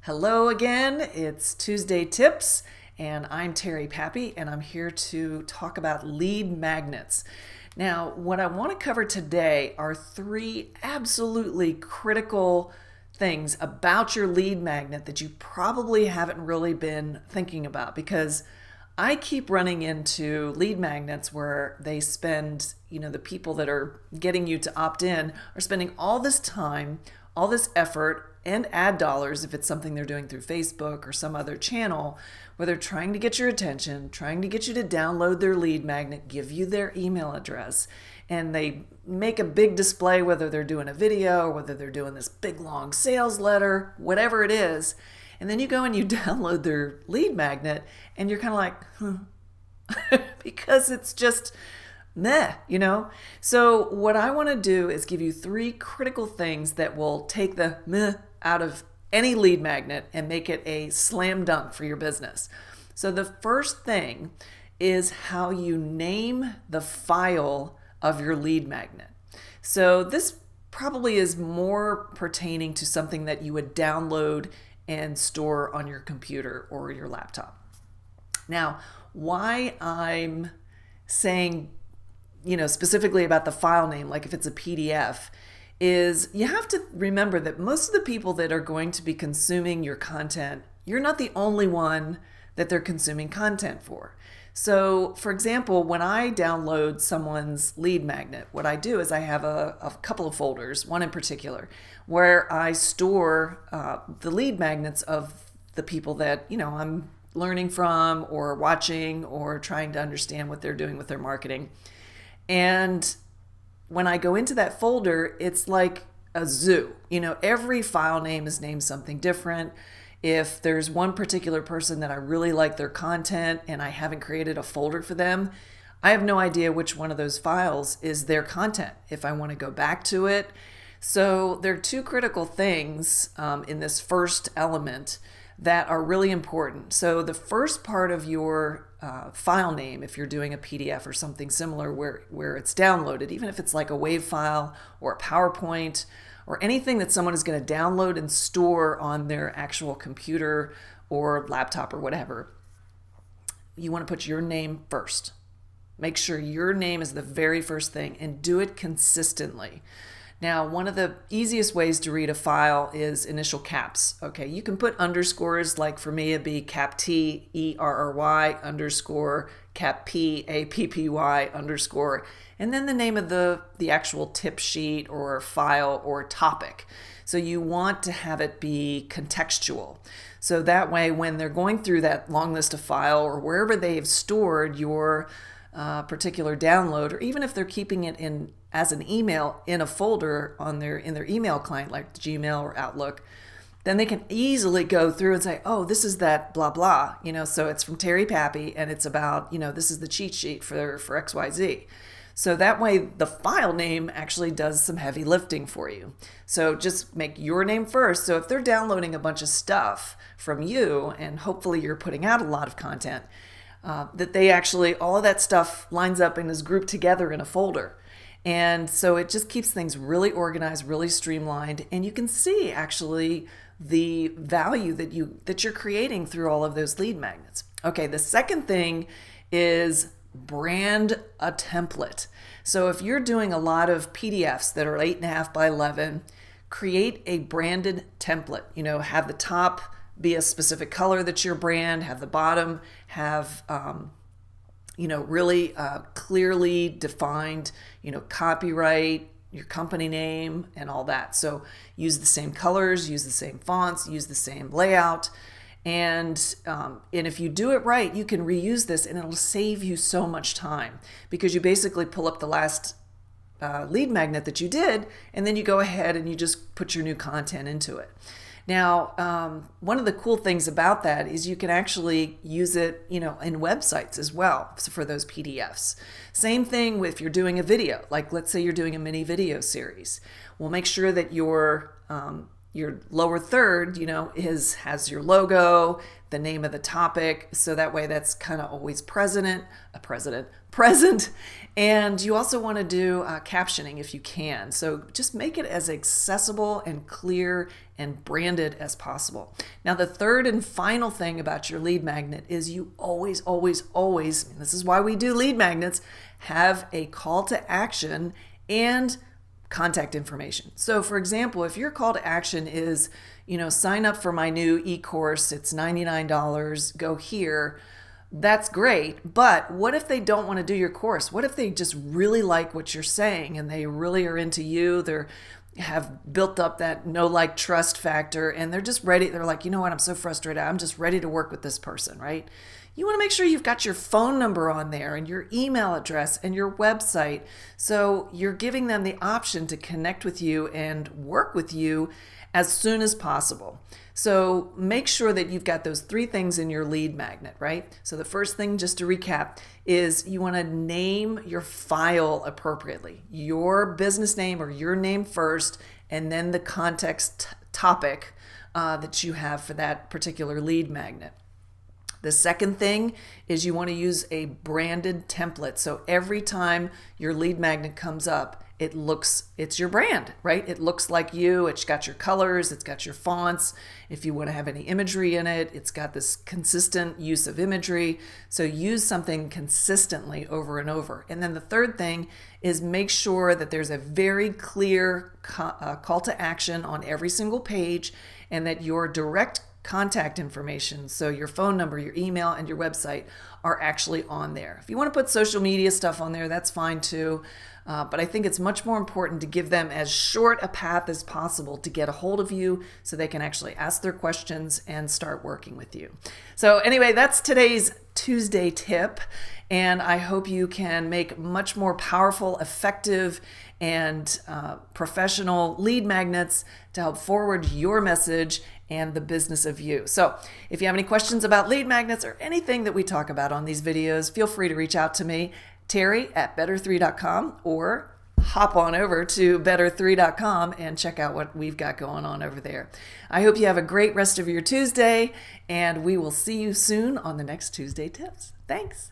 Hello again, it's Tuesday Tips, and I'm Terry Pappy, and I'm here to talk about lead magnets. Now, what I want to cover today are three absolutely critical things about your lead magnet that you probably haven't really been thinking about, because I keep running into lead magnets where they spend, the people that are getting you to opt in are spending all this time, all this effort, and ad dollars if it's something they're doing through Facebook or some other channel, where they're trying to get your attention, trying to get you to download their lead magnet, give you their email address, and they make a big display, whether they're doing a video or whether they're doing this big long sales letter, whatever it is. And then you go and you download their lead magnet and you're kind of like, because it's just meh. So what I want to do is give you three critical things that will take the meh out of any lead magnet and make it a slam dunk for your business. So the first thing is how you name the file of your lead magnet. So this probably is more pertaining to something that you would download and store on your computer or your laptop. Now, why I'm saying, specifically about the file name, like if it's a PDF, is you have to remember that most of the people that are going to be consuming your content, you're not the only one that they're consuming content for. So, for example, when I download someone's lead magnet, what I do is I have a couple of folders, one in particular, where I store the lead magnets of the people that, I'm learning from or watching or trying to understand what they're doing with their marketing. And when I go into that folder, it's like a zoo. Every file name is named something different. If there's one particular person that I really like their content and I haven't created a folder for them, I have no idea which one of those files is their content, if I want to go back to it. So there are two critical things in this first element that are really important. So the first part of your file name, if you're doing a PDF or something similar where it's downloaded, even if it's like a WAV file or a PowerPoint or anything that someone is going to download and store on their actual computer or laptop or whatever, you want to put your name first. Make sure your name is the very first thing and do it consistently. Now, one of the easiest ways to read a file is initial caps. Okay, you can put underscores, like for me it'd be cap T ERRY underscore cap P APPY underscore, and then the name of the actual tip sheet or file or topic. So you want to have it be contextual. So that way when they're going through that long list of file or wherever they've stored your particular download, or even if they're keeping it in as an email in a folder in their email client like Gmail or Outlook, then they can easily go through and say, oh, this is that blah blah, so it's from Terry Pappy and it's about, this is the cheat sheet for XYZ. So that way the file name actually does some heavy lifting for you. So just make your name first. So if they're downloading a bunch of stuff from you and hopefully you're putting out a lot of content, that they actually, all of that stuff lines up and is grouped together in a folder. And so it just keeps things really organized, really streamlined, and you can see actually the value that you're creating through all of those lead magnets. Okay, the second thing is brand a template. So if you're doing a lot of PDFs that are 8.5 by 11, create a branded template. Have the top be a specific color that's your brand, have the bottom have really clearly defined, copyright, your company name, and all that. So use the same colors, use the same fonts, use the same layout. And if you do it right, you can reuse this and it'll save you so much time, because you basically pull up the last lead magnet that you did, and then you go ahead and you just put your new content into it. Now, one of the cool things about that is you can actually use it, in websites as well for those PDFs. Same thing if you're doing a video, like let's say you're doing a mini video series. Well, make sure that your your lower third, has your logo, the name of the topic, so that way that's kind of always present. And you also want to do captioning if you can. So just make it as accessible and clear and branded as possible. Now, the third and final thing about your lead magnet is you always, this is why we do lead magnets, have a call to action and contact information. So for example, if your call to action is, sign up for my new e-course, it's $99, go here, that's great. But what if they don't want to do your course? What if they just really like what you're saying and they really are into you? They have built up that know, like, trust factor, and they're just ready. They're like, you know what? I'm so frustrated. I'm just ready to work with this person, right? You want to make sure you've got your phone number on there and your email address and your website. So you're giving them the option to connect with you and work with you as soon as possible. So make sure that you've got those three things in your lead magnet, right? So the first thing, just to recap, is you want to name your file appropriately. Your business name or your name first, and then the context topic that you have for that particular lead magnet. The second thing is you want to use a branded template. So every time your lead magnet comes up, it's your brand, right? It looks like you, it's got your colors, it's got your fonts. If you want to have any imagery in it, it's got this consistent use of imagery. So use something consistently over and over. And then the third thing is make sure that there's a very clear call to action on every single page, and that your direct contact information, so your phone number, your email, and your website, are actually on there. If you want to put social media stuff on there, that's fine too. But I think it's much more important to give them as short a path as possible to get a hold of you so they can actually ask their questions and start working with you. So anyway, that's today's Tuesday tip. And I hope you can make much more powerful, effective, and professional lead magnets to help forward your message and the business of you. So if you have any questions about lead magnets or anything that we talk about on these videos, feel free to reach out to me, Terry@better3.com, or hop on over to better3.com and check out what we've got going on over there. I hope you have a great rest of your Tuesday, and we will see you soon on the next Tuesday Tips. Thanks.